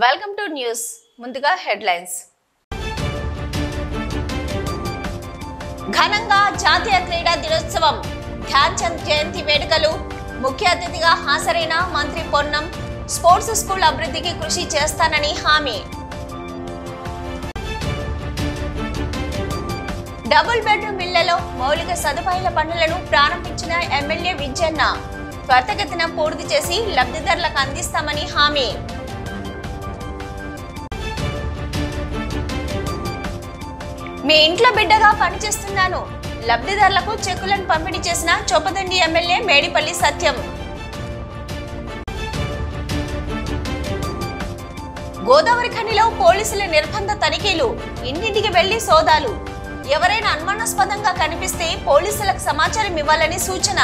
Welcome to news. ముందుగా headlines. ఘనంగా జాతీయ క్రీడా దినోత్సవం, ధ్యాన్ చంద్ జయంతి వేడుకలు. ముఖ్య అతిథిగా హాజరైన మంత్రి పొన్నం. స్పోర్ట్స్ స్కూల్ అభివృద్ధికి కృషి చేస్తానని హామీ. డబుల్ బెడ్రూమ్ ఇళ్లలో మౌలిక సదుపాయాల పనులను ప్రారంభించిన ఎమ్మెల్యే విజయన్న. త్వరితగతిన పూర్తి చేసి లబ్ధిదారులకు అందిస్తామని హామీ. మీ ఇంట్లో బిడ్డగా పనిచేస్తున్నాను, లబ్ధిదారులకు చెక్కులను పంపిణీ చేసిన చొప్పదండి ఎమ్మెల్యే మేడిపల్లి సత్యం. గోదావరి ఖనిలో పోలీసుల నిర్బంధ తనిఖీలు, ఇంటింటికి వెళ్లి సోదాలు. ఎవరైనా అనుమానాస్పదంగా కనిపిస్తే పోలీసులకు సమాచారం ఇవ్వాలని సూచన.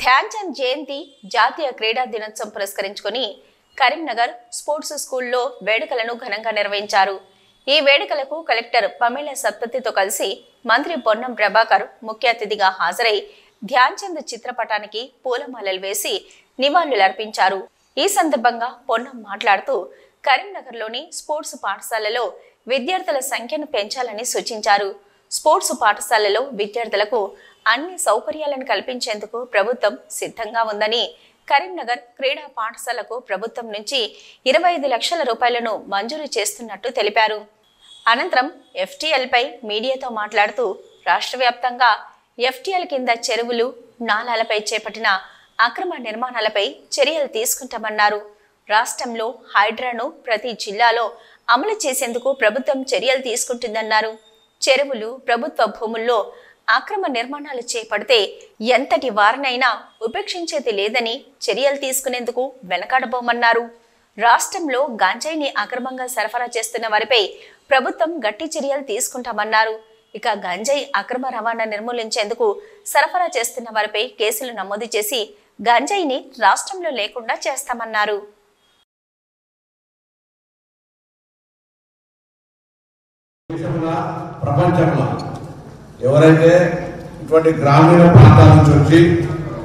ధ్యాన్ చంద్ జయంతి జాతీయ క్రీడా దినోత్సవం పురస్కరించుకుని కరీంనగర్ స్పోర్ట్స్ స్కూల్లో వేడుకలను ఘనంగా నిర్వహించారు. ఈ వేడుకలకు కలెక్టర్ పమేల సత్పతితో కలిసి మంత్రి పొన్నం ప్రభాకర్ ముఖ్య అతిథిగా హాజరై ధ్యాన్ చంద్ చిత్రపటానికి పూలమాలలు వేసి నివాళులర్పించారు. ఈ సందర్భంగా పొన్నం మాట్లాడుతూ కరీంనగర్లోని స్పోర్ట్స్ పాఠశాలలో విద్యార్థుల సంఖ్యను పెంచాలని సూచించారు. స్పోర్ట్స్ పాఠశాలలో విద్యార్థులకు అన్ని సౌకర్యాలను కల్పించేందుకు ప్రభుత్వం సిద్ధంగా ఉందని, కరీంనగర్ క్రీడా పాఠశాలకు ప్రభుత్వం నుంచి 25 లక్షల రూపాయలను మంజూరు చేస్తున్నట్టు తెలిపారు. అనంతరం FTL పై మీడియాతో మాట్లాడుతూ రాష్ట్ర వ్యాప్తంగా FTL కింద చెరువులు, నాలాలపై చేపట్టిన అక్రమ నిర్మాణాలపై చర్యలు తీసుకుంటామన్నారు. రాష్ట్రంలో హైడ్రాను ప్రతి జిల్లాలో అమలు చేసేందుకు ప్రభుత్వం చర్యలు తీసుకుంటుందన్నారు. చెరువులు, ప్రభుత్వ భూముల్లో అక్రమ నిర్మాణాలు చేపడితే ఎంతటి వారినైనా ఉపేక్షించేది లేదని చర్యలు తీసుకునేందుకు వెనకాడబోమన్నారు. రాష్ట్రంలో గంజాయిని అక్రమంగా సరఫరా చేస్తున్న వారిపై ప్రభుత్వం గట్టి చర్యలు తీసుకుంటామన్నారు. ఇక గంజాయి అక్రమ రవాణా నిర్మూలించేందుకు సరఫరా చేస్తున్న వారిపై కేసులు నమోదు చేసి గంజాయిని రాష్ట్రంలో లేకుండా చేస్తామన్నారు. ప్రపంచంలో ఎవరైతే ఇటువంటి గ్రామీణ ప్రాంతాల నుంచి వచ్చి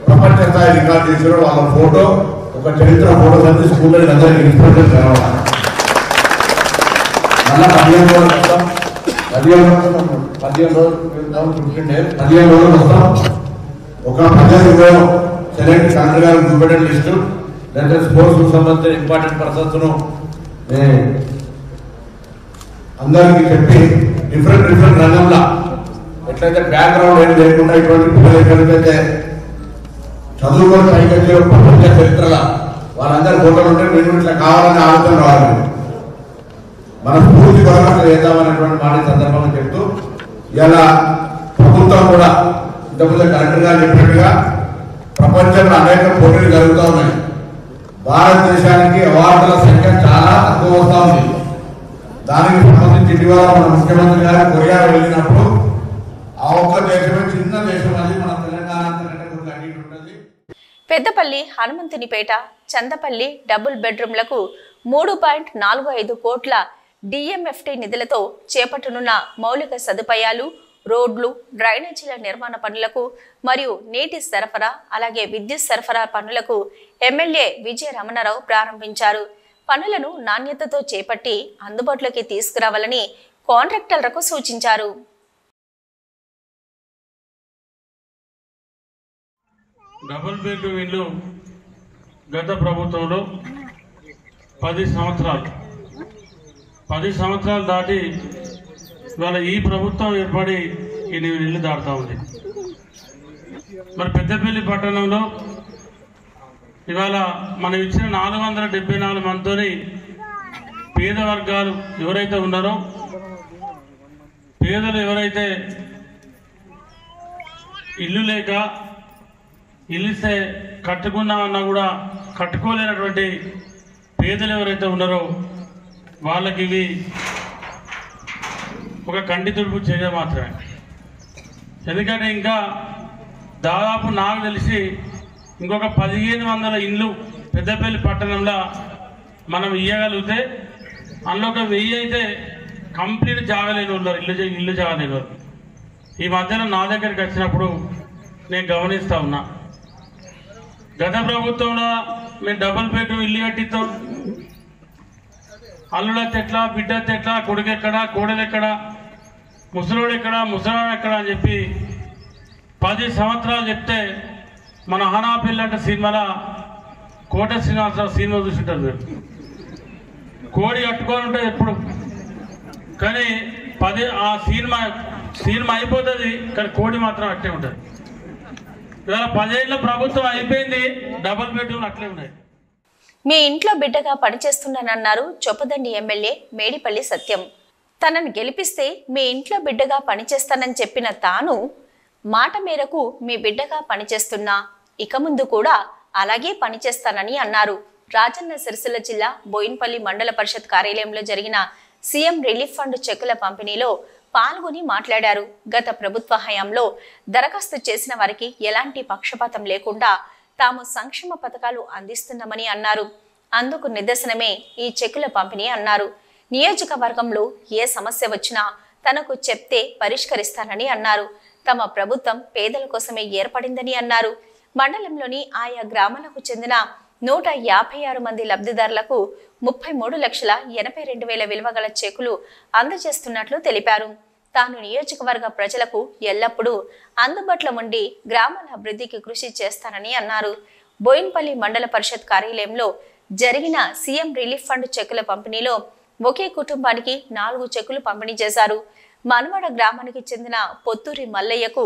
ప్రపంచ స్థాయి రికార్డు చేసారో వాళ్ళ ఫోటో, ఒక చరిత్ర ఫోటో సంది స్కూల్లో అందరికీ ఇన్స్పిరేషన్ జరగాలి. మళ్ళా 15 రోజులు వస్తాం, 15 రోజులు వస్తాం. ఒక 15 సెలెక్ట్ కలెక్టర్ గారు చూపెట్టిన లిస్టు, లేదా స్పోర్ట్స్ సంబంధించిన ఇంపార్టెంట్ పర్సన్స్ అందరికీ చెప్పి డిఫరెంట్ రంగంలో ఎట్లయితే బ్యాక్గ్రౌండ్ ఏం లేకుండా ఇటువంటి పిల్లలు ఎక్కడికైతే చదువుకొని పైకి వచ్చే ప్రపంచ చరిత్రల వాళ్ళందరి ఫోటోలు ఉంటే మేము ఇట్లా కావాలని ఆలోచన రావాలి. మన పూర్తి కొరకు చేద్దామనేటువంటి మాట సందర్భంగా చెప్తూ, ఇలా ప్రభుత్వం కూడా ఇంతకుముందు కలెక్టర్ గారు చెప్పినట్టుగా ప్రపంచంలో అనేక పోటీలు జరుగుతూ ఉన్నాయి. భారతదేశానికి అవార్డుల సంఖ్య చాలా తక్కువ వస్తూ ఉంది. దానికి సంబంధించి ఇటీవల మన ముఖ్యమంత్రి గారు కొరియా వెళ్ళినప్పుడు ఆ ఒక్క దేశమే చిన్న దేశం అది మన తెలంగాణ ఉంటుంది. పెద్దపల్లి, హనుమంతునిపేట, చందపల్లి డబుల్ బెడ్రూమ్లకు 3.45 కోట్ల DMFT నిధులతో చేపట్టనున్న మౌలిక సదుపాయాలు, రోడ్లు, డ్రైనేజీల నిర్మాణ పనులకు మరియు నీటి సరఫరా అలాగే విద్యుత్ సరఫరా పనులకు ఎమ్మెల్యే విజయ రమణారావు ప్రారంభించారు. పనులను నాణ్యతతో చేపట్టి అందుబాటులోకి తీసుకురావాలని కాంట్రాక్టర్లకు సూచించారు. డబుల్ బెడ్రూమ్ ఇల్లు గత ప్రభుత్వంలో 10 సంవత్సరాలు దాటి ఇవాళ ఈ ప్రభుత్వం ఏర్పడి 8 ఇల్లు దాటుతూ ఉంది. మరి పెద్దపల్లి పట్టణంలో ఇవాళ మనం ఇచ్చిన 474 మందితోని పేద వర్గాలు ఎవరైతే ఉన్నారో, పేదలు ఎవరైతే ఇల్లు లేక ఇల్లు ఇస్తే కట్టుకున్నామన్నా కూడా కట్టుకోలేనటువంటి పేదలు ఎవరైతే ఉన్నారో వాళ్ళకి ఇవి ఒక కంటి తుడుపు చర్య మాత్రమే. ఎందుకంటే ఇంకా దాదాపు నాకు తెలిసి ఇంకొక 1500 ఇండ్లు పెద్దపల్లి పట్టణంలో మనం ఇవ్వగలిగితే అందులో ఒక 1000 అయితే కంప్లీట్ జాగలేని ఉన్నారు, ఇల్లు జాగలేని వారు. ఈ మధ్యన నా దగ్గరికి వచ్చినప్పుడు నేను గమనిస్తూ ఉన్నా, గత ప్రభుత్వంలో మేము డబుల్ బెడ్రూమ్ ఇల్లు కట్టిస్తాం, అల్లుడ తెట్లా, బిడ్డ తెట్లా, కొడుకు ఎక్కడ, కోడలు ఎక్కడ, ముసలోడు ఎక్కడ, ముసలాడు ఎక్కడ అని చెప్పి 10 సంవత్సరాలు చెప్తే మన ఆనాపిల్ల అంటే సినిమాలో కోట శ్రీనివాసరావు సినిమా చూసింటారు మీరు. కోడి కట్టుకొని ఉంటుంది ఎప్పుడు, కానీ ఆ సినిమా అయిపోతుంది, కానీ కోడి మాత్రం అట్లే ఉంటుంది. ఇవాళ 10 ఏళ్ళ ప్రభుత్వం అయిపోయింది, డబుల్ బెడ్రూమ్ అట్లే ఉన్నాయి. మీ ఇంట్లో బిడ్డగా పనిచేస్తున్నానన్నారు చొప్పదండి ఎమ్మెల్యే మేడిపల్లి సత్యం. తనను గెలిపిస్తే మీ ఇంట్లో బిడ్డగా పనిచేస్తానని చెప్పిన తాను మాట మేరకు మీ బిడ్డగా పనిచేస్తున్నా, ఇక ముందు కూడా అలాగే పనిచేస్తానని అన్నారు. రాజన్న సిరిసిల్ల జిల్లా బోయిన్పల్లి మండల పరిషత్ కార్యాలయంలో జరిగిన సీఎం రిలీఫ్ ఫండ్ చెక్కుల పంపిణీలో పాల్గొని మాట్లాడారు. గత ప్రభుత్వ హయాంలో దరఖాస్తు చేసిన వారికి ఎలాంటి పక్షపాతం లేకుండా తాము సంక్షేమ పథకాలు అందిస్తున్నామని అన్నారు. అందుకు నిదర్శనమే ఈ చెక్కుల పంపిణీ అన్నారు. నియోజకవర్గంలో ఏ సమస్య వచ్చినా తనకు చెప్తే పరిష్కరిస్తానని అన్నారు. తమ ప్రభుత్వం పేదల కోసమే ఏర్పడిందని అన్నారు. మండలంలోని ఆయా గ్రామాలకు చెందిన 156 మంది లబ్ధిదారులకు 33,82,000 విలువ గల చెక్కులు అందజేస్తున్నట్లు తెలిపారు. తాను నియోజకవర్గ ప్రజలకు ఎల్లప్పుడూ అందుబాటులో ఉండి గ్రామాల అభివృద్ధికి కృషి చేస్తానని అన్నారు. బోయిన్పల్లి మండల పరిషత్ కార్యాలయంలో జరిగిన సీఎం రిలీఫ్ ఫండ్ చెక్కుల పంపిణీలో ఒకే కుటుంబానికి 4 చెక్కులు పంపిణీ చేశారు. మనవాడ గ్రామానికి చెందిన పొత్తూరి మల్లయ్యకు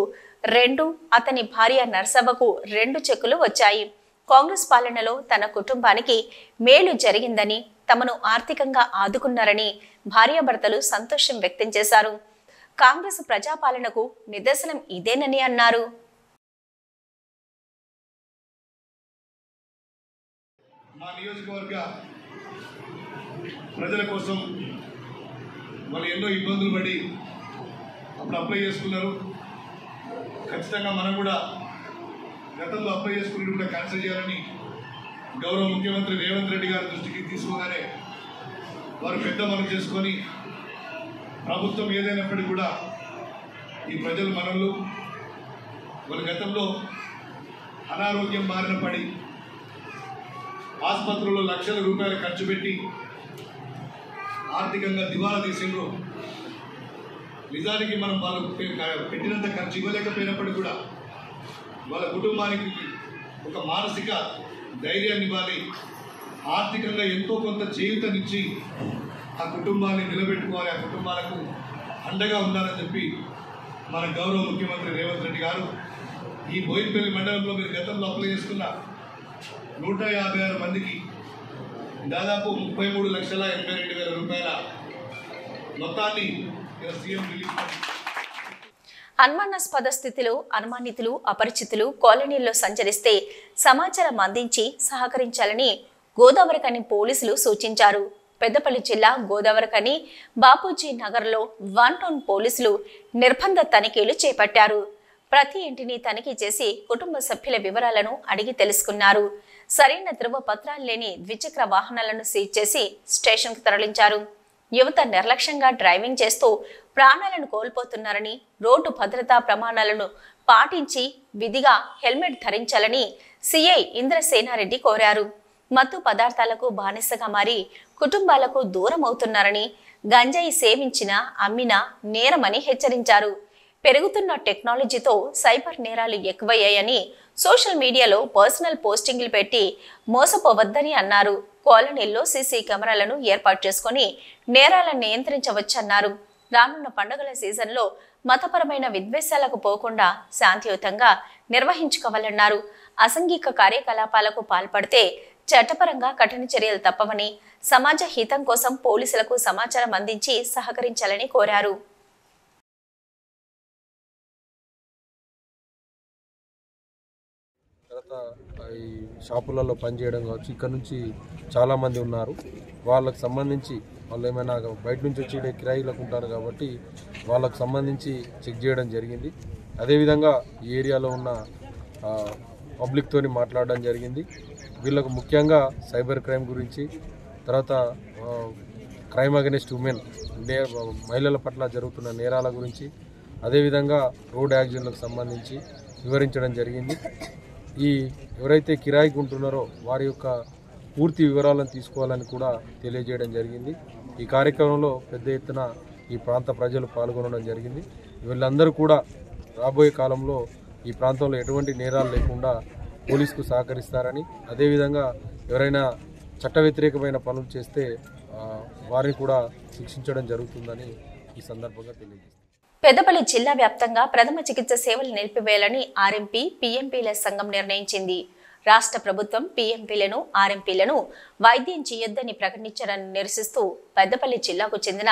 2, అతని భార్య నర్సవ్వకు 2 చెక్కులు వచ్చాయి. కాంగ్రెస్ పాలనలో తన కుటుంబానికి మేలు జరిగిందని, తమను ఆర్థికంగా ఆదుకున్నారని భార్యాభర్తలు సంతోషం వ్యక్తం చేశారు. కాంగ్రెస్ ప్రజాపాలనకు నిదర్శనం ఇదేనని అన్నారు. మా నియోజకవర్గ ప్రజల కోసం వాళ్ళు ఎన్నో ఇబ్బందులు పడి అప్పుడు అప్లై చేసుకున్నారు. ఖచ్చితంగా మనం కూడా గతంలో అప్లై చేసుకుని కూడా క్యాన్సిల్ చేయాలని గౌరవ ముఖ్యమంత్రి రేవంత్ రెడ్డి గారి దృష్టికి తీసుకోగానే వారు పెద్ద మనసు చేసుకొని ప్రభుత్వం ఏదైనప్పటికీ కూడా ఈ ప్రజలు మనలు వాళ్ళ గతంలో అనారోగ్యం బారిన పడి ఆసుపత్రుల్లో లక్షల రూపాయలు ఖర్చు పెట్టి ఆర్థికంగా దివాలా తీసిండ్రు. నిజానికి మనం వాళ్ళు పెట్టినంత ఖర్చు ఇవ్వలేకపోయినప్పటికీ కూడా వాళ్ళ కుటుంబానికి ఒక మానసిక ధైర్యాన్ని ఇవ్వాలి, ఆర్థికంగా ఎంతో కొంత చేయూతనిచ్చి ఆ కుటుంబాన్ని నిలబెట్టుకోవాలి, ఆ కుటుంబాలకు అండగా ఉండాలని చెప్పి మన గౌరవ ముఖ్యమంత్రి రేవంత్ రెడ్డి గారు ఈ బోయిన్పల్లి మండలంలో మీరు గతంలో అప్లై చేసుకున్న 156 మందికి దాదాపు 33,82,000 రూపాయల మొత్తాన్ని సీఎం రిలీఫ్ అనుమానాస్పద స్థితిలో అనుమానితులు, అపరిచితులు కాలనీల్లో సంచరిస్తే సమాచారం అందించి సహకరించాలని గోదావరిఖని పోలీసులు సూచించారు. పెద్దపల్లి జిల్లా గోదావరిఖని బాపూజీ నగర్లో 1 టౌన్ పోలీసులు నిర్బంధ తనిఖీలు చేపట్టారు. ప్రతి ఇంటిని తనిఖీ చేసి కుటుంబ సభ్యుల వివరాలను అడిగి తెలుసుకున్నారు. సరైన ధృవ పత్రాలు లేని ద్విచక్ర వాహనాలను సీజ్ చేసి స్టేషన్కు తరలించారు. యువత నిర్లక్ష్యంగా డ్రైవింగ్ చేస్తూ ప్రాణాలను కోల్పోతున్నారని, రోడ్డు భద్రతా ప్రమాణాలను పాటించి విధిగా హెల్మెట్ ధరించాలని సిఐ ఇంద్రసేనారెడ్డి కోరారు. మత్తు పదార్థాలకు బానిసగా మారి కుటుంబాలకు దూరం అవుతున్నారని, గంజాయి సేవించినా అమ్మినా నేరమని హెచ్చరించారు. పెరుగుతున్న టెక్నాలజీతో సైబర్ నేరాలు ఎక్కువయ్యాయని, సోషల్ మీడియాలో పర్సనల్ పోస్టింగ్లు పెట్టి మోసపోవద్దని అన్నారు. కాలనీల్లో సీసీ కెమెరాలను ఏర్పాటు చేసుకుని నేరాలను నియంత్రించవచ్చన్నారు. రానున్న పండుగల సీజన్లో మతపరమైన విద్వేషాలకు పోకుండా శాంతియుతంగా నిర్వహించుకోవాలన్నారు. అసాంఘిక కార్యకలాపాలకు పాల్పడితే చట్టపరంగా కఠిన చర్యలు తప్పవని, సమాజ హితం కోసం పోలీసులకు సమాచారం అందించి సహకరించాలని కోరారు. తర్వాత ఈ షాపులలో పనిచేయడం కావచ్చు, ఇక్కడ నుంచి చాలామంది ఉన్నారు. వాళ్ళకు సంబంధించి వాళ్ళు ఏమైనా బయట నుంచి వచ్చి కిరాయిలకు ఉంటారు కాబట్టి వాళ్ళకు సంబంధించి చెక్ చేయడం జరిగింది. అదేవిధంగా ఈ ఏరియాలో ఉన్న పబ్లిక్తోని మాట్లాడడం జరిగింది. వీళ్ళకు ముఖ్యంగా సైబర్ క్రైమ్ గురించి, తర్వాత క్రైమ్ అగెనిస్ట్ ఉమెన్, మహిళల పట్ల జరుగుతున్న నేరాల గురించి, అదేవిధంగా రోడ్ యాక్సిడెంట్లకు సంబంధించి వివరించడం జరిగింది. ఈ ఎవరైతే కిరాయికి ఉంటున్నారో వారి యొక్క పూర్తి వివరాలను తీసుకోవాలని కూడా తెలియజేయడం జరిగింది. ఈ కార్యక్రమంలో పెద్ద ఎత్తున ఈ ప్రాంత ప్రజలు పాల్గొనడం జరిగింది. వీళ్ళందరూ కూడా రాబోయే కాలంలో ఈ ప్రాంతంలో ఎటువంటి నేరాలు లేకుండా పోలీసుకు సహకరిస్తారని, అదేవిధంగా ఎవరైనా చట్ట వ్యతిరేకమైన పనులు చేస్తే వారిని కూడా శిక్షించడం జరుగుతుందని ఈ సందర్భంగా తెలియజేస్తారు. పెద్దపల్లి జిల్లా వ్యాప్తంగా ప్రథమ చికిత్స సేవలు నిలిపివేయాలని ఆర్ఎంపీ పీఎంపీల సంఘం నిర్ణయించింది. రాష్ట్ర ప్రభుత్వం పీఎంపీలను ఆర్ఎంపీలను వైద్యం చేయొద్దని ప్రకటించారని నిరసిస్తూ పెద్దపల్లి జిల్లాకు చెందిన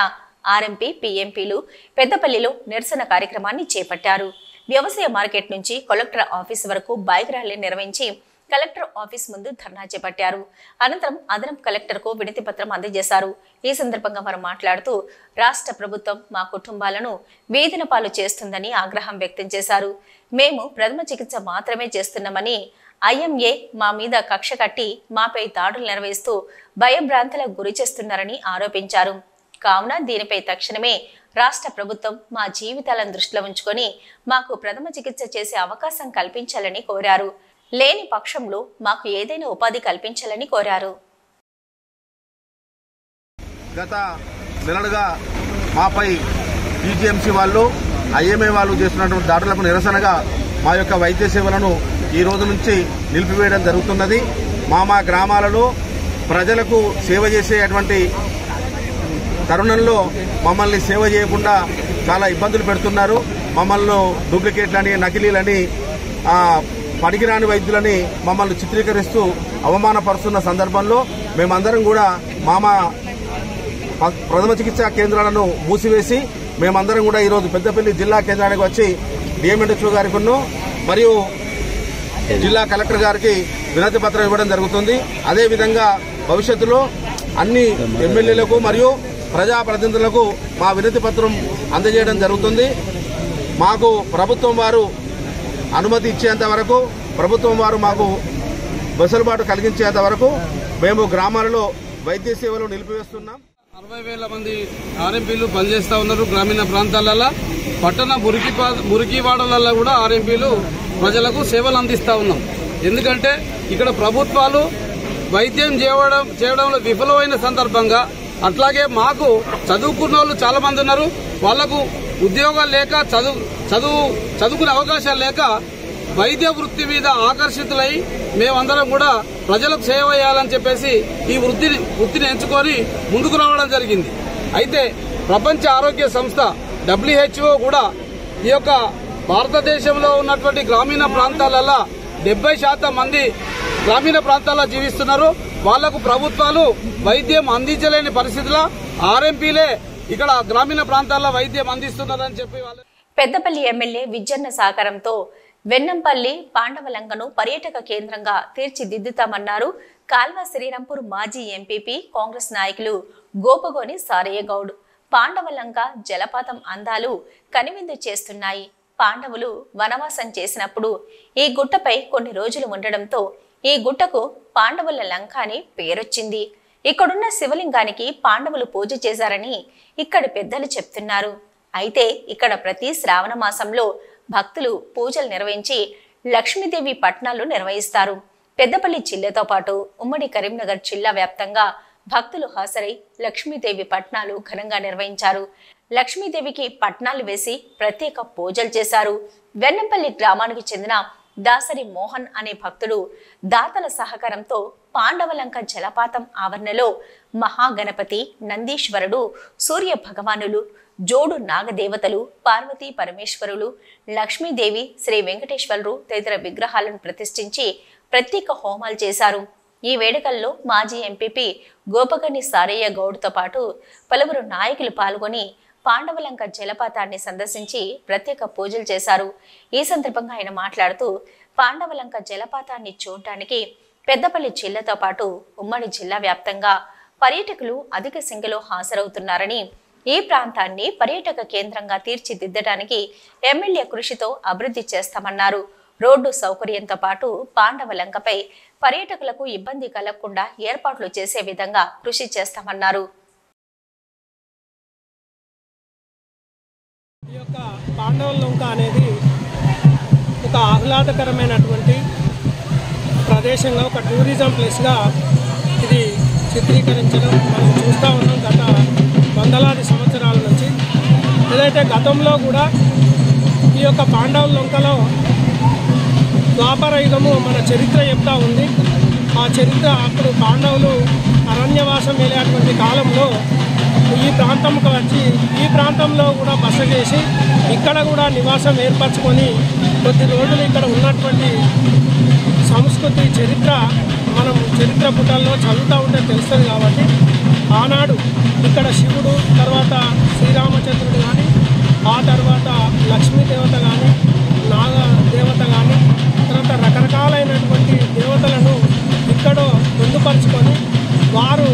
ఆర్ఎంపీ పీఎంపీలు పెద్దపల్లిలో నిరసన కార్యక్రమాన్ని చేపట్టారు. వ్యవసాయ మార్కెట్ నుంచి కలెక్టర్ ఆఫీస్ వరకు బైక్ ర్యాలీ నిర్వహించి కలెక్టర్ ఆఫీస్ ముందు ధర్నా చేపట్టారు. అనంతరం అదనపు కలెక్టర్కు వినతి పత్రం అందజేశారు. ఈ సందర్భంగా వారు మాట్లాడుతూ రాష్ట్ర ప్రభుత్వం మా కుటుంబాలను వేదన పాలు చేస్తుందని ఆగ్రహం వ్యక్తం చేశారు. మేము ప్రథమ చికిత్స మాత్రమే చేస్తున్నామని, ఐఎంఏ మా మీద కక్ష కట్టి మాపై దాడులు నిర్వహిస్తూ భయభ్రాంతులకు గురి చేస్తున్నారని ఆరోపించారు. కావున దీనిపై తక్షణమే రాష్ట్ర ప్రభుత్వం మా జీవితాలను దృష్టిలో ఉంచుకొని మాకు ప్రథమ చికిత్స చేసే అవకాశం కల్పించాలని కోరారు. లేని పక్షంలో మాకు ఏదైనా ఉపాధి కల్పించాలని కోరారు. గత నెలలుగా మాపై టీజీఎంసీ వాళ్ళు, ఐఎంఏ వాళ్ళు చేస్తున్నటువంటి దాడులకు నిరసనగా మా యొక్క వైద్య సేవలను ఈ రోజు నుంచి నిలిపివేయడం జరుగుతున్నది. మా గ్రామాలలో ప్రజలకు సేవ చేసేటువంటి తరుణంలో మమ్మల్ని సేవ చేయకుండా చాలా ఇబ్బందులు పెడుతున్నారు. మమ్మల్ని డూప్లికేట్లని, నకిలీలని, పనికిరాని వైద్యులని మమ్మల్ని చిత్రీకరిస్తూ అవమానపరుస్తున్న సందర్భంలో మేమందరం కూడా ప్రథమ చికిత్సా కేంద్రాలను మూసివేసి మేమందరం కూడా ఈరోజు పెద్దపల్లి జిల్లా కేంద్రానికి వచ్చి డిఎంఎన్హెచ్ఓ గారికి మరియు జిల్లా కలెక్టర్ గారికి వినతి పత్రం ఇవ్వడం జరుగుతుంది. అదేవిధంగా భవిష్యత్తులో అన్ని ఎమ్మెల్యేలకు మరియు ప్రజాప్రతినిధులకు మా వినతి పత్రం అందజేయడం జరుగుతుంది. మాకు ప్రభుత్వం వారు అనుమతి ఇచ్చేంత వరకు, ప్రభుత్వం వారు మాకు వెసులుబాటు కలిగించేంత వరకు మేము గ్రామాలలో వైద్య సేవలు నిలిపివేస్తున్నాం. 60,000 మంది ఆర్ఎంపీలు పనిచేస్తా ఉన్నారు. గ్రామీణ ప్రాంతాలలో, పట్టణ మురికివాడలలో కూడా ఆర్ఎంపీలు ప్రజలకు సేవలు అందిస్తా ఉన్నాం. ఎందుకంటే ఇక్కడ ప్రభుత్వాలు వైద్యం చేయడంలో విఫలమైన సందర్భంగా, అట్లాగే మాకు చదువుకున్న వాళ్ళు చాలా మంది ఉన్నారు. వాళ్లకు ఉద్యోగాలు లేక, చదువుకునే అవకాశాలు లేక వైద్య వృత్తి మీద ఆకర్షితులై మేమందరం కూడా ప్రజలకు సేవ చేయాలని చెప్పేసి ఈ వృత్తిని ఎంచుకొని ముందుకు రావడం జరిగింది. అయితే ప్రపంచ ఆరోగ్య సంస్థ WHO కూడా ఈ యొక్క భారతదేశంలో ఉన్నటువంటి గ్రామీణ ప్రాంతాలలో 70% మంది గ్రామీణ ప్రాంతాల్లో జీవిస్తున్నారు. వాళ్లకు ప్రభుత్వాలు వైద్యం అందించలేని పరిస్థితుల్లో ఆర్ఎంపీలే ఇక్కడ గ్రామీణ ప్రాంతాల్లో వైద్యం అందిస్తున్నారని చెప్పి పెద్దపల్లి ఎమ్మెల్యే విజన్న సహకారంతో వెన్నంపల్లి పాండవలంకను పర్యాటక కేంద్రంగా తీర్చిదిద్దుతామన్నారు. కాల్వ శ్రీరాంపూర్ మాజీ ఎంపీపీ కాంగ్రెస్ నాయకులు గోపగోని సారయ్య గౌడ్. పాండవలంక జలపాతం అందాలు కనువిందు చేస్తున్నాయి. పాండవులు వనవాసం చేసినప్పుడు ఈ గుట్టపై కొన్ని రోజులు ఉండడంతో ఈ గుట్టకు పాండవుల లంక అని పేరొచ్చింది. ఇక్కడున్న శివలింగానికి పాండవులు పూజ చేశారని ఇక్కడి పెద్దలు చెప్తున్నారు. అయితే ఇక్కడ ప్రతి శ్రావణ మాసంలో భక్తులు పూజలు నిర్వహించి లక్ష్మీదేవి పట్నాలు నిర్వహిస్తారు. పెద్దపల్లి జిల్లాతో పాటు ఉమ్మడి కరీంనగర్ జిల్లా వ్యాప్తంగా భక్తులు హాజరై లక్ష్మీదేవి పట్నాలు ఘనంగా నిర్వహించారు. లక్ష్మీదేవికి పట్నాలు వేసి ప్రత్యేక పూజలు చేశారు. వెన్నంపల్లి గ్రామానికి చెందిన దాసరి మోహన్ అనే భక్తుడు దాతల సహకారంతో పాండవలంక జలపాతం ఆవరణలో మహాగణపతి, నందీశ్వరుడు, సూర్య భగవానులు, జోడు నాగదేవతలు, పార్వతీ పరమేశ్వరులు, లక్ష్మీదేవి, శ్రీ వెంకటేశ్వరుడు తదితర విగ్రహాలను ప్రతిష్ఠించి ప్రత్యేక హోమాలు చేశారు. ఈ వేడుకల్లో మాజీ ఎంపీపీ గోపగని సారయ్య గౌడ్తో పాటు పలువురు నాయకులు పాల్గొని పాండవలంక జలపాతాన్ని సందర్శించి ప్రత్యేక పూజలు చేశారు. ఈ సందర్భంగా ఆయన మాట్లాడుతూ పాండవలంక జలపాతాన్ని చూడటానికి పెద్దపల్లి జిల్లాతో పాటు ఉమ్మడి జిల్లా వ్యాప్తంగా పర్యాటకులు అధిక సంఖ్యలో హాజరవుతున్నారని, ఈ ప్రాంతాన్ని పర్యాటక కేంద్రంగా తీర్చిదిద్దడానికి ఎమ్మెల్యే కృషితో అభివృద్ధి చేస్తామన్నారు. రోడ్డు సౌకర్యంతో పాటు పాండవలంకపై పర్యాటకులకు ఇబ్బంది కలగకుండా ఏర్పాట్లు చేసే విధంగా కృషి చేస్తామన్నారు. ఈ యొక్క పాండవలంక అనేది ఒక ఆహ్లాదకరమైనటువంటి ప్రదేశంగా, ఒక టూరిజం ప్లేస్గా ఇది చిత్రీకరించడం మనం చూస్తూ ఉన్నాం గత వందలాది సంవత్సరాల నుంచి. ఏదైతే గతంలో కూడా ఈ యొక్క పాండవుల లొంకలో ద్వాపర యుగము మన చరిత్ర చెప్తా ఉంది. ఆ చరిత్ర అప్పుడు పాండవులు అరణ్యవాసం వెళ్ళేటువంటి కాలంలో ఈ ప్రాంతంకి వచ్చి ఈ ప్రాంతంలో కూడా బస చేసి ఇక్కడ కూడా నివాసం ఏర్పరచుకొని కొద్ది రోజులు ఇక్కడ ఉన్నటువంటి సంస్కృతి చరిత్ర మనం చరిత్ర పుటల్లో చదువుతూ ఉంటే తెలుస్తుంది. కాబట్టి ఆనాడు ఇక్కడ శివుడు, తర్వాత శ్రీరామచంద్రుడు కానీ, ఆ తర్వాత లక్ష్మీదేవత కానీ, నాగ దేవత కానీ, తర్వాత రకరకాలైనటువంటి దేవతలను ఇక్కడ పొందుపరుచుకొని వారు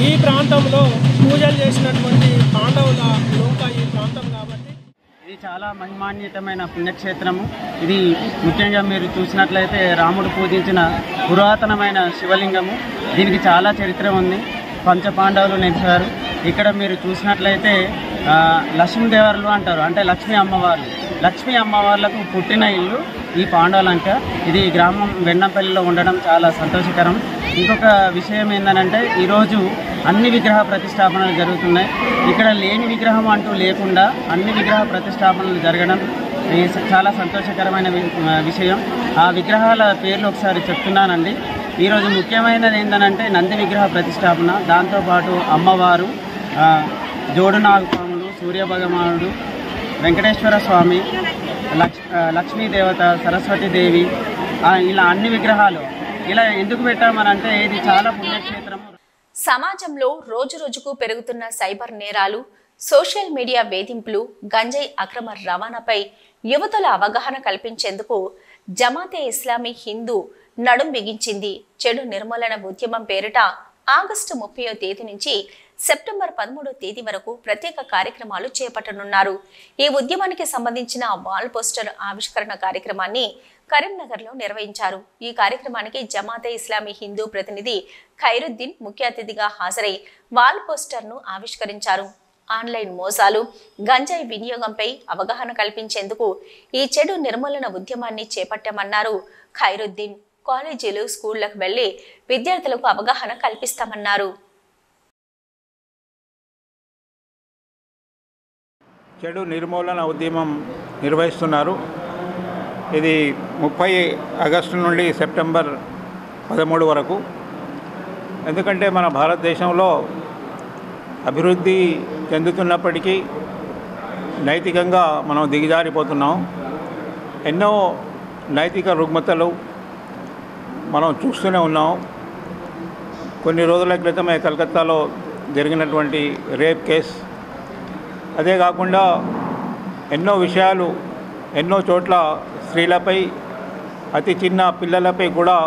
ఈ ప్రాంతంలో పూజలు చేసినటువంటి పాండవుల లోక ఈ ప్రాంతం. కాబట్టి ఇది చాలా మహిమాన్వితమైన పుణ్యక్షేత్రము. ఇది ముఖ్యంగా మీరు చూసినట్లయితే రాముడు పూజించిన పురాతనమైన శివలింగము. దీనికి చాలా చరిత్ర ఉంది. పంచపాండవులు నిలిచారు. ఇక్కడ మీరు చూసినట్లయితే లక్ష్మీదేవర్లు అంటారు, అంటే లక్ష్మీ అమ్మవార్లు. లక్ష్మీ అమ్మవార్లకు పుట్టిన ఇల్లు ఈ పాండవలంక. ఇది గ్రామం వెన్నపల్లిలో ఉండడం చాలా సంతోషకరం. ఇంకొక విషయం ఏంటంటే ఈరోజు అన్ని విగ్రహ ప్రతిష్టాపనలు జరుగుతున్నాయి. ఇక్కడ లేని విగ్రహం అంటూ లేకుండా అన్ని విగ్రహ ప్రతిష్టాపనలు జరగడం చాలా సంతోషకరమైన విషయం. ఆ విగ్రహాల పేర్లు ఒకసారి చెప్తున్నానండి. ఈరోజు ముఖ్యమైనది ఏంటంటే నంది విగ్రహ ప్రతిష్టాపన, దాంతోపాటు అమ్మవారు, జోడునాగుపాములు, సూర్యభగవానుడు, వెంకటేశ్వర స్వామి, లక్ష్మీదేవత, సరస్వతీదేవి, ఇలా అన్ని విగ్రహాలు ఇలా ఎందుకు పెట్టామనంటే ఇది చాలా పుణ్యక్షేత్రం. సమాజంలో రోజు రోజుకు పెరుగుతున్న సైబర్ నేరాలు, సోషల్ మీడియా వేధింపులు, గంజాయి అక్రమ రవాణాపై యువతల అవగాహన కల్పించేందుకు జమాతే ఇస్లామీ హిందూ నడుం బిగించింది. చెడు నిర్మూలన ఉద్యమం పేరిట ఆగస్టు 30వ తేదీ నుంచి సెప్టెంబర్ 13వ తేదీ వరకు ప్రత్యేక కార్యక్రమాలు చేపట్టనున్నారు. ఈ ఉద్యమానికి సంబంధించిన వాల్ పోస్టర్ ఆవిష్కరణ కార్యక్రమాన్ని కరీంనగర్ లో నిర్వహించారు. ఈ కార్యక్రమానికి జమాతే ఇస్లామీ హిందూ ప్రతినిధి ఖైరుద్దీన్ ముఖ్య అతిథిగా హాజరై వాల్ పోస్టర్ ను ఆవిష్కరించారు. ఆన్లైన్ మోసాలు, గంజాయి వినియోగంపై అవగాహన కల్పించేందుకు ఈ చెడు నిర్మూలన ఉద్యమాన్ని చేపట్టామన్నారు ఖైరుద్దీన్. కాలేజీలు, స్కూళ్లకు వెళ్లి విద్యార్థులకు అవగాహన కల్పిస్తామన్నారు. చెడు నిర్మూలన ఉద్యమం నిర్వహిస్తున్నారు. ఇది 30 ఆగస్టు నుండి సెప్టెంబర్ 13 వరకు. ఎందుకంటే మన భారతదేశంలో అభివృద్ధి చెందుతున్నప్పటికీ నైతికంగా మనం దిగజారిపోతున్నాం. ఎన్నో నైతిక రుగ్మతలు మనం చూస్తూనే ఉన్నాం. కొన్ని రోజుల క్రితమే కలకత్తాలో జరిగినటువంటి రేప్ కేస్, అదే కాకుండా ఎన్నో విషయాలు ఎన్నో చోట్ల స్త్రీలపై, అతి చిన్న పిల్లలపై కూడా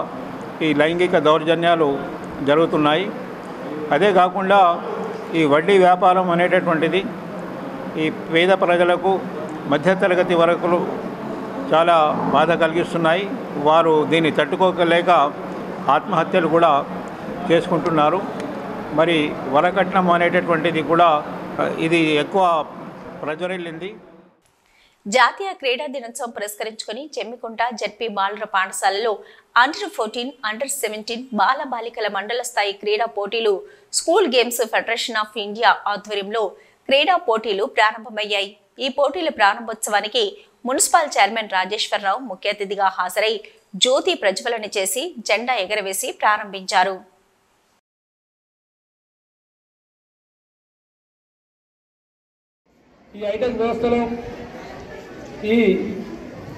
ఈ లైంగిక దౌర్జన్యాలు జరుగుతున్నాయి. అదే కాకుండా ఈ వడ్డీ వ్యాపారం అనేటటువంటిది ఈ పేద ప్రజలకు, మధ్యతరగతి వరకు చాలా బాధ కలిగిస్తున్నాయి. వారు దీన్ని తట్టుకోలేక ఆత్మహత్యలు కూడా చేసుకుంటున్నారు. మరి వరకట్నం అనేటటువంటిది కూడా ఇది ఎక్కువ ప్రజ్వరిల్లింది. జాతీయ క్రీడా దినోత్సవం పురస్కరించుకుని చెమ్మికుంట జెడ్పీ బాలుర పాఠశాలలో అండర్-14, అండర్-17 బాల బాలికల మండల స్థాయి క్రీడా పోటీలు school games federation of India ఆధ్వర్యంలో క్రీడా పోటీలు ప్రారంభమయ్యాయి. ఈ పోటీల ప్రారంభోత్సవానికి మున్సిపల్ చైర్మన్ రాజేశ్వరరావు ముఖ్య అతిథిగా హాజరై జ్యోతి ప్రజ్వలన చేసి జెండా ఎగరవేసి ప్రారంభించారు. ఈ ఐటెక్ వ్యవస్థలో, ఈ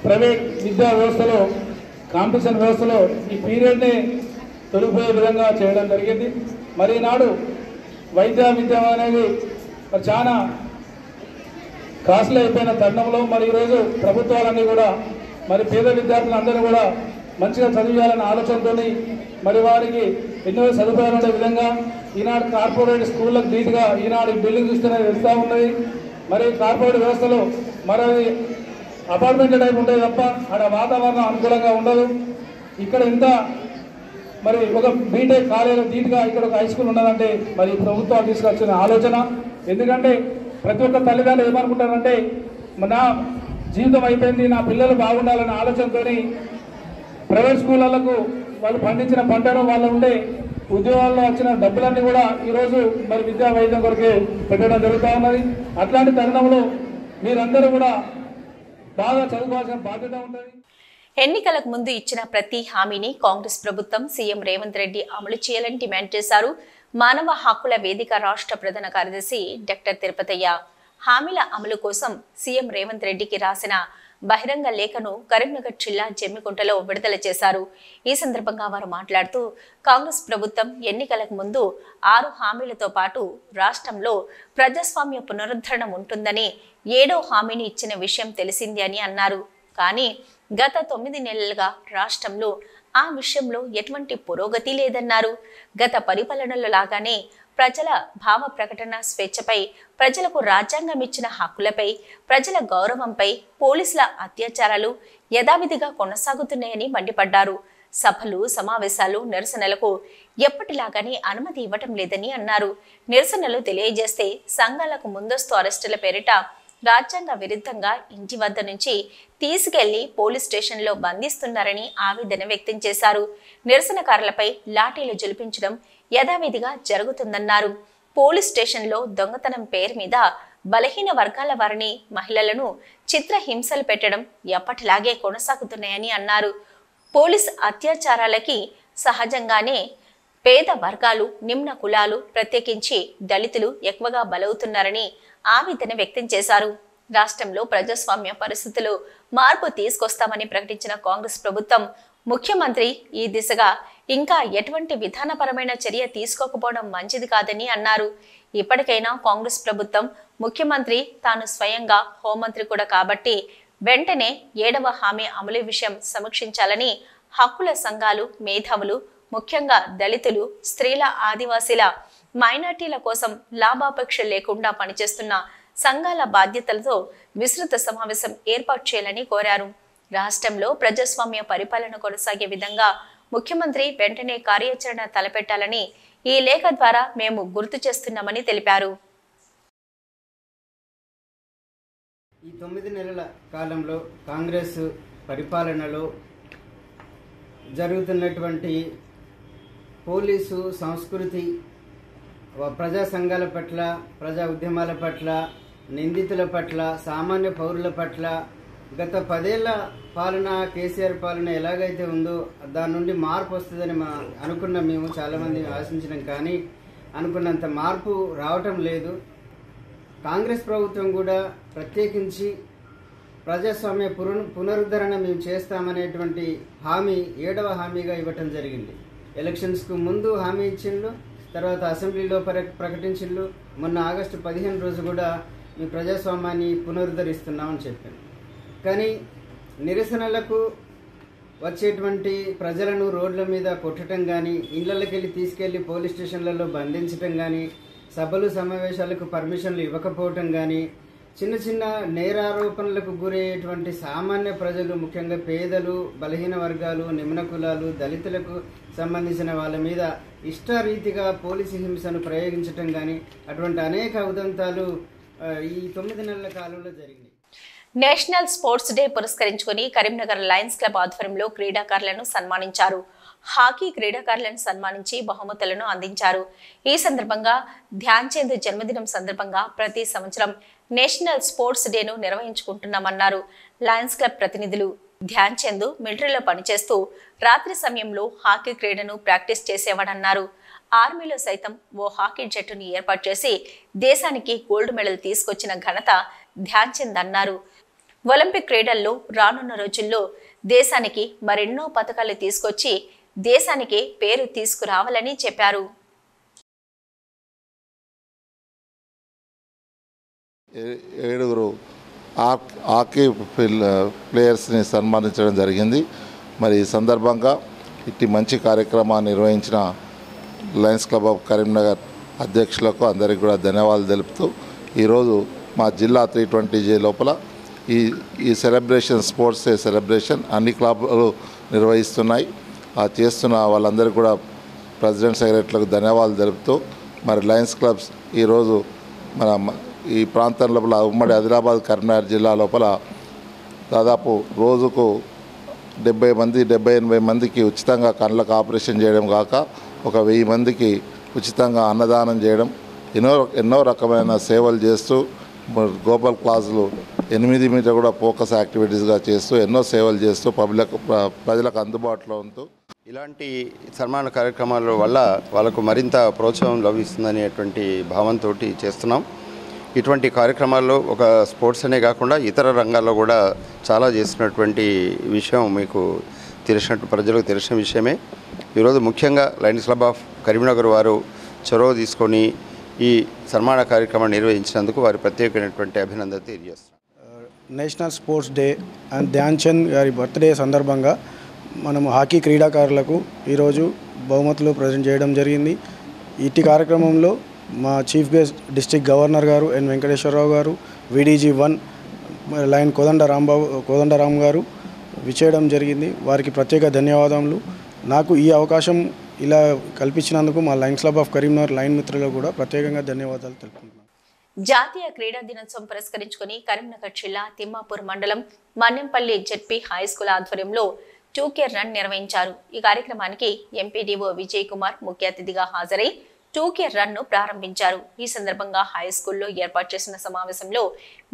ప్రైవేట్ విద్యా వ్యవస్థలో, కాంపిటీషన్ వ్యవస్థలో ఈ పీరియడ్ని తొలిపోయే విధంగా చేయడం జరిగింది. మరి ఈనాడు విద్య అనేది మరి చాలా కాస్ట్లీ అయిపోయిన తరుణంలో మరి ఈరోజు ప్రభుత్వాలన్నీ కూడా మరి పేద విద్యార్థులందరూ కూడా మంచిగా చదివేయాలనే ఆలోచనతో మరి వారికి ఎన్నో సదుపాయాలు ఉండే విధంగా ఈనాడు కార్పొరేట్ స్కూళ్ళకు ధీటుగా ఈనాడు బిల్డింగ్ చూస్తూనే వెళ్తూ ఉన్నది. మరి కార్పొరేట్ వ్యవస్థలో మరి అపార్ట్మెంట్ టైప్ ఉంటుంది తప్ప అక్కడ వాతావరణం అనుకూలంగా ఉండదు. ఇక్కడ ఇంత మరి ఒక బీటెక్ కాలేజీలో ధీటుగా ఇక్కడ ఒక హై స్కూల్ ఉన్నదంటే మరి ప్రభుత్వాలు తీసుకొచ్చిన ఆలోచన. ఎందుకంటే ప్రతి ఒక్క తల్లిదండ్రులు ఏమనుకుంటారంటే నా జీవితం అయిపోయింది, నా పిల్లలు బాగుండాలనే ఆలోచనతో ప్రైవేట్ స్కూళ్ళకు వాళ్ళు పండించిన పంటను వాళ్ళు ఉండే ఉద్యోగాల్లో వచ్చిన డబ్బులన్నీ కూడా ఈరోజు మరి విద్యా వైద్యం కొరకే పెట్టడం జరుగుతూ ఉన్నది. అట్లాంటి తరుణంలో మీరందరూ కూడా బాగా చదువుకోవాల్సిన బాధ్యత ఉంటుంది. ఎన్నికలకు ముందు ఇచ్చిన ప్రతి హామీని కాంగ్రెస్ ప్రభుత్వం సీఎం రేవంత్ రెడ్డి అమలు చేయాలని డిమాండ్ చేశారు మానవ హక్కుల వేదిక రాష్ట్ర ప్రధాన కార్యదర్శి డాక్టర్ తిరుపతయ్య. హామీల అమలు కోసం సీఎం రేవంత్ రెడ్డికి రాసిన బహిరంగ లేఖను కరీంనగర్ జిల్లా జమ్మికుంటలో విడుదల చేశారు. ఈ సందర్భంగా వారు మాట్లాడుతూ కాంగ్రెస్ ప్రభుత్వం ఎన్నికలకు ముందు 6 హామీలతో పాటు రాష్ట్రంలో ప్రజాస్వామ్య పునరుద్ధరణ ఉంటుందని 7వ హామీని ఇచ్చిన విషయం తెలిసింది అని అన్నారు. కానీ గత 9 నెలలుగా రాష్ట్రంలో ఆ విషయంలో ఎటువంటి పురోగతి లేదన్నారు. గత పరిపాలనలో లాగానే ప్రజల భావ ప్రకటన స్వేచ్ఛపై, ప్రజలకు రాజ్యాంగం ఇచ్చిన హక్కులపై, ప్రజల గౌరవంపై పోలీసుల అత్యాచారాలు యథావిధిగా కొనసాగుతున్నాయని మండిపడ్డారు. సభలు, సమావేశాలు, నిరసనలకు ఎప్పటిలాగానే అనుమతి ఇవ్వటం లేదని అన్నారు. నిరసనలు తెలియజేస్తే సంఘాలకు ముందస్తు అరెస్టుల పేరిట రాజ్యాంగ విరుద్ధంగా ఇంటి వద్ద నుంచి తీసుకెళ్లి పోలీస్ స్టేషన్లో బంధిస్తున్నారని ఆవేదన వ్యక్తం చేశారు. నిరసనకారులపై లాఠీలు జులిపించడం యథావిధిగా జరుగుతుందన్నారు. పోలీస్ స్టేషన్లో దొంగతనం పేరు మీద బలహీన వర్గాల వారిని, మహిళలను చిత్రహింసలు పెట్టడం ఎప్పటిలాగే కొనసాగుతున్నాయని అన్నారు. పోలీస్ అత్యాచారాలకి సహజంగానే పేద వర్గాలు, నిమ్న కులాలు, ప్రత్యేకించి దళితులు ఎక్కువగా బలవుతున్నారని ఆవేదన వ్యక్తం చేశారు. రాష్ట్రంలో ప్రజాస్వామ్య పరిస్థితులు మార్పు తీసుకొస్తామని ప్రకటించిన కాంగ్రెస్ ప్రభుత్వం, ముఖ్యమంత్రి ఈ దిశగా ఇంకా ఎటువంటి విధానపరమైన చర్య తీసుకోకపోవడం మంచిది కాదని అన్నారు. ఇప్పటికైనా కాంగ్రెస్ ప్రభుత్వం, ముఖ్యమంత్రి తాను స్వయంగా హోంమంత్రి కూడా కాబట్టి వెంటనే 7వ హామీ అమలు విషయం సమీక్షించాలని హక్కుల సంఘాలు, మేధావులు, ముఖ్యంగా దళితులు, స్త్రీల, ఆదివాసీల, మైనార్టీల కోసం లాభాపేక్ష లేకుండా పనిచేస్తున్న సంఘాల బాధ్యతలతో విస్తృత సమావేశం ఏర్పాటు చేయాలని కోరారు. రాష్ట్రంలో ప్రజాస్వామ్య పరిపాలన కొనసాగే విధంగా ముఖ్యమంత్రి వెంటనే కార్యాచరణ తలపెట్టాలని ఈ లేఖ ద్వారా మేము గుర్తు చేస్తున్నామని తెలిపారు. ఈ 9 నెలల కాలంలో కాంగ్రెస్ పరిపాలనలో జరుగుతున్నటువంటి పోలీసు సంస్కృతి, ప్రజా సంఘాల పట్ల, ప్రజా ఉద్యమాల పట్ల, నిందితుల పట్ల, సామాన్య పౌరుల పట్ల గత 10 ఏళ్ల పాలన, కేసీఆర్ పాలన ఎలాగైతే ఉందో దాని నుండి మార్పు వస్తుందని అనుకున్నాం. మేము చాలామంది ఆశించినాం, కానీ అనుకున్నంత మార్పు రావటం లేదు. కాంగ్రెస్ ప్రభుత్వం కూడా ప్రత్యేకించి ప్రజాస్వామ్య పునరుద్ధరణ మేము చేస్తామనేటువంటి హామీ 7వ హామీగా ఇవ్వటం జరిగింది. ఎలక్షన్స్కు ముందు హామీ ఇచ్చిండ్రు, తర్వాత అసెంబ్లీలో ప్రకటించిండ్రు. మొన్న ఆగస్టు 15 రోజు కూడా మీ ప్రజాస్వామ్యాన్ని పునరుద్ధరిస్తున్నామని చెప్పాను. కానీ నిరసనలకు వచ్చేటువంటి ప్రజలను రోడ్ల మీద కొట్టడం కానీ, ఇళ్లకి వెళ్ళి తీసుకెళ్లి పోలీస్ స్టేషన్లలో బంధించడం కానీ, సభలు సమావేశాలకు పర్మిషన్లు ఇవ్వకపోవటం కానీ, చిన్న చిన్న నేరారోపణలకు గురయ్యేటువంటి సామాన్య ప్రజలు, ముఖ్యంగా పేదలు, బలహీన వర్గాలు, నిమ్న కులాలు, దళితులకు సంబంధించిన వాళ్ళ మీద ఇష్టారీతిగా పోలీసు హింసను ప్రయోగించడం కానీ, అటువంటి అనేక ఉదంతాలు ఈ 9 నెలల కాలంలో జరిగినాయి. నేషనల్ స్పోర్ట్స్ డే పురస్కరించుకుని కరీంనగర్ లయన్స్ క్లబ్ ఆధ్వర్యంలో క్రీడాకారులను సన్మానించారు. హాకీ క్రీడాకారులను సన్మానించి బహుమతులను అందించారు. ఈ సందర్భంగా ధ్యాన్ చంద్ జన్మదినం సందర్భంగా ప్రతి సంవత్సరం నేషనల్ స్పోర్ట్స్ డేను నిర్వహించుకుంటున్నామన్నారు లయన్స్ క్లబ్ ప్రతినిధులు. ధ్యాన్ చంద్ మిలిటరీలో పనిచేస్తూ రాత్రి సమయంలో హాకీ క్రీడను ప్రాక్టీస్ చేసేవాడన్నారు. ఆర్మీలో సైతం ఓ హాకీ జట్టుని ఏర్పాటు చేసి దేశానికి గోల్డ్ మెడల్ తీసుకొచ్చిన ఘనత ధ్యాన్ చంద్ అన్నారు. ఒలింపిక్ క్రీడల్లో రానున్న రోజుల్లో దేశానికి మరెన్నో పథకాలు తీసుకొచ్చి దేశానికి పేరు తీసుకురావాలని చెప్పారు. 7 హాకీ ప్లేయర్స్ని సన్మానించడం జరిగింది. మరి ఈ సందర్భంగా ఇట్టి మంచి కార్యక్రమాన్ని నిర్వహించిన లయన్స్ క్లబ్ ఆఫ్ కరీంనగర్ అధ్యక్షులకు అందరికీ కూడా ధన్యవాదాలు తెలుపుతూ, ఈరోజు మా జిల్లా 320J లోపల ఈ సెలబ్రేషన్, స్పోర్ట్స్ డే సెలబ్రేషన్ అన్ని క్లబ్లు నిర్వహిస్తున్నాయి. ఆ చేస్తున్న వాళ్ళందరికీ కూడా ప్రెసిడెంట్, సెక్రటరీలకు ధన్యవాదాలు తెలుపుతూ, మరి లయన్స్ క్లబ్స్ ఈరోజు మన ఈ ప్రాంతం లోపల ఉమ్మడి ఆదిలాబాద్, కరీంనగర్ జిల్లా లోపల దాదాపు రోజుకు 70 మంది 80 మందికి ఉచితంగా కళ్ళకు ఆపరేషన్ చేయడం కాక ఒక 1000 మందికి ఉచితంగా అన్నదానం చేయడం ఎన్నో రకమైన సేవలు చేస్తూ గ్లోబల్ క్లాసులు 8 మీద కూడా ఫోకస్ యాక్టివిటీస్గా చేస్తూ ఎన్నో సేవలు చేస్తూ ప్రజలకు అందుబాటులో ఉంటూ ఇలాంటి సన్మాన కార్యక్రమాల వల్ల వాళ్ళకు మరింత ప్రోత్సాహం లభిస్తుందనేటువంటి భావంతో చేస్తున్నాం. ఇటువంటి కార్యక్రమాల్లో ఒక స్పోర్ట్స్ అనే కాకుండా ఇతర రంగాల్లో కూడా చాలా చేస్తున్నటువంటి విషయం మీకు ప్రజలకు తెలిసిన విషయమే. ఈరోజు ముఖ్యంగా లయన్స్ క్లబ్ ఆఫ్ కరీంనగర్ వారు చొరవ తీసుకొని ఈ సన్మాన కార్యక్రమాన్ని నిర్వహించినందుకు వారి ప్రత్యేకమైనటువంటి అభినందన తెలియజేస్తున్నాం. National sports day and Dhyan Chand గారి బర్త్డే సందర్భంగా మనము హాకీ క్రీడాకారులకు ఈరోజు బహుమతులు ప్రజెంట్ చేయడం జరిగింది. ఇట్టి కార్యక్రమంలో మా చీఫ్ గెస్ట్ డిస్ట్రిక్ట్ గవర్నర్ గారు ఎన్ వెంకటేశ్వరరావు గారు, విడీజీ 1 లైన్ కోదండరామ్ గారు విచ్చేయడం జరిగింది. వారికి ప్రత్యేక ధన్యవాదములు. నాకు ఈ అవకాశం ఇలా కల్పించినందుకు మా Lions club of Karimnagar line మిత్రులకు కూడా ప్రత్యేకంగా ధన్యవాదాలు తెలుపుకుంటున్నాను. జాతీయ క్రీడా దినోత్సవం పురస్కరించుకుని కరీంనగర్ జిల్లా తిమ్మాపూర్ మండలం మన్నెంపల్లి జెడ్పీ హై స్కూల్ ఆధ్వర్యంలో 2K రన్ నిర్వహించారు. ఈ కార్యక్రమానికి ఎంపీడీఓ విజయ్ కుమార్ ముఖ్య అతిథిగా హాజరై 2K రన్ ను ప్రారంభించారు. ఈ సందర్భంగా హై స్కూల్లో ఏర్పాటు చేసిన సమావేశంలో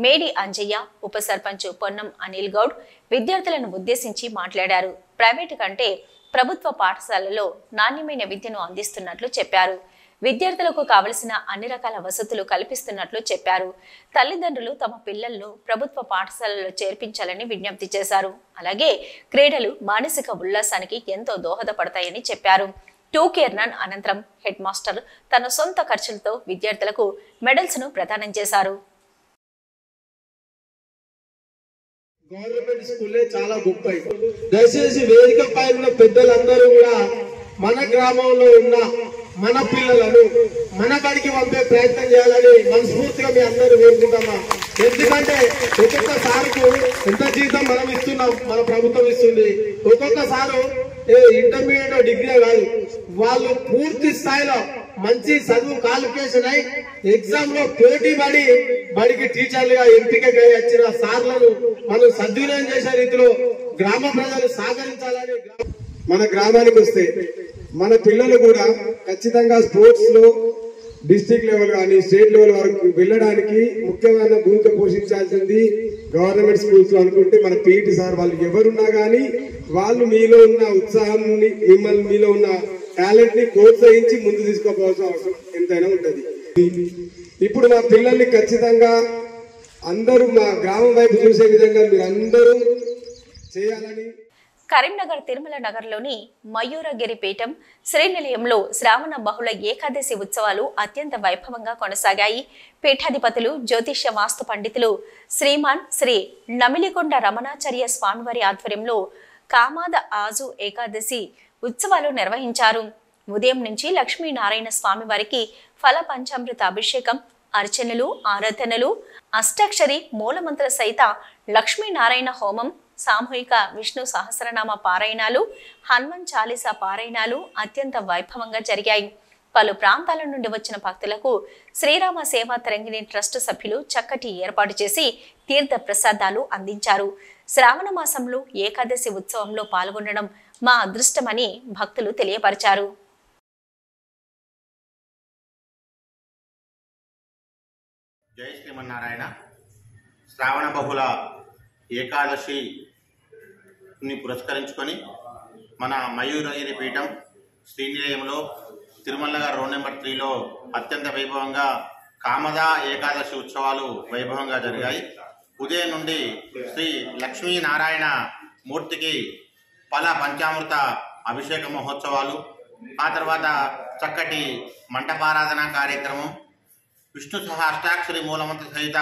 మేడి అంజయ్య, ఉప సర్పంచ్ పొన్నం అనిల్ గౌడ్ విద్యార్థులను ఉద్దేశించి మాట్లాడారు. ప్రైవేటు కంటే ప్రభుత్వ పాఠశాలలో నాణ్యమైన విద్యను అందిస్తున్నట్లు చెప్పారు. విద్యార్థులకు కావలసిన అన్ని రకాల వసతులు కల్పిస్తున్నట్లు చెప్పారు. తల్లిదండ్రులు తమ పిల్లలను ప్రభుత్వ పాఠశాలలో చేర్పించాలని విజ్ఞప్తి చేశారు. అలాగే క్రీడలు మానసిక ఉల్లాసానికి ఎంతో దోహదపడతాయని చెప్పారు. 2K రన్ అనంతరం హెడ్ మాస్టర్ తన సొంత ఖర్చులతో విద్యార్థులకు మెడల్స్ ను ప్రదానం చేశారు. గవర్నమెంట్ స్కూలే చాలా గొప్పవి. దయచేసి వేదిక పై ఉన్న పెద్దలందరూ కూడా మన గ్రామంలో ఉన్న మన పిల్లలను మన బడికి పంపే ప్రయత్నం చేయాలని మనస్ఫూర్తిగా మీ అందరూ వేడుకుంటామా. ఎందుకంటే ఒక్కొక్కసారికి ఎంత జీతం మనం ఇస్తున్నాం, మన ప్రభుత్వం ఇస్తుంది. ఒక్కొక్కసారి ఇంటర్మీడియట్ డిగ్రీ కాదు, వాళ్ళు పూర్తి స్థాయిలో మంచి చదువు క్వాలిఫికేషన్ అయి ఎగ్జామ్ లో పోటీ పడి బడికి టీచర్లుగా ఎంపిక వచ్చిన సార్లను మనం సద్వినియోగం చేసే రీతిలో గ్రామ ప్రజలు సహకరించాలని. మన గ్రామానికి వస్తే మన పిల్లలు కూడా ఖచ్చితంగా స్పోర్ట్స్ లో డిస్ట్రిక్ట్ లెవెల్ కానీ స్టేట్ లెవెల్ వరకు వెళ్ళడానికి ముఖ్యమైన భూమిక పోషించాల్సింది గవర్నమెంట్ స్కూల్స్ లో అనుకుంటే మన పీఈటీ సార్ వాళ్ళు ఎవరున్నా కానీ వాళ్ళు మీలో ఉన్న ఉత్సాహాన్ని, మిమ్మల్ని మీలో ఉన్న టాలెంట్ ని ప్రోత్సహించి ముందు తీసుకోవాల్సిన అవసరం ఎంతైనా ఉంటుంది. ఇప్పుడు మా పిల్లల్ని ఖచ్చితంగా అందరూ మా గ్రామం వైపు చూసే విధంగా మీరు అందరూ చేయాలని. కరీంనగర్ తిరుమల నగర్లోని మయూరగిరి పీఠం శ్రీనిలయంలో శ్రావణ బహుళ ఏకాదశి ఉత్సవాలు అత్యంత వైభవంగా కొనసాగాయి. పీఠాధిపతులు, జ్యోతిష్య వాస్తు పండితులు శ్రీమాన్ శ్రీ నమిలికొండ రమణాచార్య స్వామివారి ఆధ్వర్యంలో కామాద ఆజు ఏకాదశి ఉత్సవాలు నిర్వహించారు. ఉదయం నుంచి లక్ష్మీనారాయణ స్వామివారికి ఫల పంచామృత అభిషేకం, అర్చనలు, ఆరాధనలు, అష్టాక్షరి మూలమంత్ర సహిత లక్ష్మీనారాయణ హోమం, సామూహిక విష్ణు సహస్రనామ పారాయణాలు, హనుమాన్ చాలీసా పారాయణాలు అత్యంత వైభవంగా జరిగాయి. పలు ప్రాంతాల నుండి వచ్చిన భక్తులకు శ్రీరామ సేవా తరంగిణి ట్రస్ట్ సభ్యులు చక్కటి ఏర్పాటు చేసి తీర్థ ప్రసాదాలు అందించారు. శ్రావణ మాసంలో ఏకాదశి ఉత్సవంలో పాల్గొనడం మా అదృష్టమని భక్తులు తెలియపరిచారు. జై శ్రీమన్నారాయణ. శ్రావణ బహుళ ఏకాదశిని పురస్కరించుకొని మన మయూరగిరి పీఠం శ్రీనిలయంలో తిరుమల గారు రోడ్ నెంబర్ 3లో అత్యంత వైభవంగా కామదా ఏకాదశి ఉత్సవాలు వైభవంగా జరిగాయి. ఉదయం నుండి శ్రీ లక్ష్మీనారాయణ మూర్తికి ఫల పంచామృత అభిషేక మహోత్సవాలు, ఆ తర్వాత చక్కటి మంటపారాధన కార్యక్రమం, విష్ణు అష్టాక్షరి మూలమంత్ర సహిత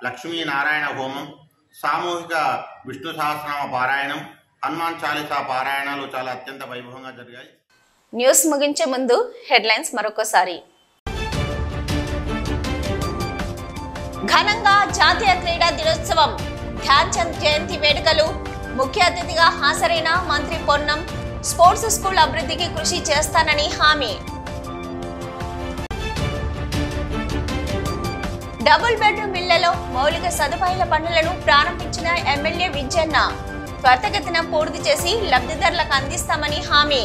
లక్ష్మీనారాయణ హోమం, సామూహిక విష్ణు సహస్రనామ పారాయణం, హనుమాన్ చాలీసా పారాయణాలు చాలా అత్యంత వైభవంగా జరిగాయి. న్యూస్ ముగించే ముందు హెడ్లైన్స్ మరొకసారి. ఘనంగా జాతీయ క్రీడా దినోత్సవం, ధ్యాన్ చంద్ జయంతి వేడుకలు. ముఖ్య అతిథిగా హాజరైన మంత్రి పొన్నం స్పోర్ట్స్ స్కూల్ అభివృద్ధికి కృషి చేస్తానని హామీ. డబుల్ బెడ్రూమ్ ఇళ్లలో మౌలిక సదుపాయాల పనులను ప్రారంభించిన ఎమ్మెల్యే విజయన్న. త్వరితగతిన పూర్తి చేసి లబ్ధిదారులకు అందిస్తామని హామీ.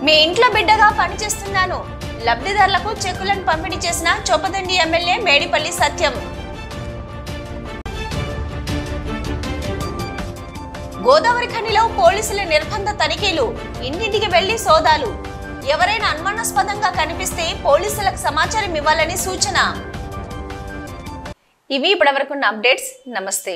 మీ ఇంట్లో బిడ్డగా పనిచేస్తున్నాను, లబ్ధిదారులకు చెక్కులను పంపిణీ చేసిన చొప్పదండి ఎమ్మెల్యే మేడిపల్లి సత్యం. గోదావరి ఖనిలో పోలీసుల నిర్బంధ తనిఖీలు, ఇంటింటికి వెళ్లి సోదాలు. ఎవరైనా అనుమానాస్పదంగా కనిపిస్తే పోలీసులకు సమాచారం ఇవ్వాలని సూచన. ఇవి ఇప్పటివరకున్న అప్డేట్స్. నమస్తే.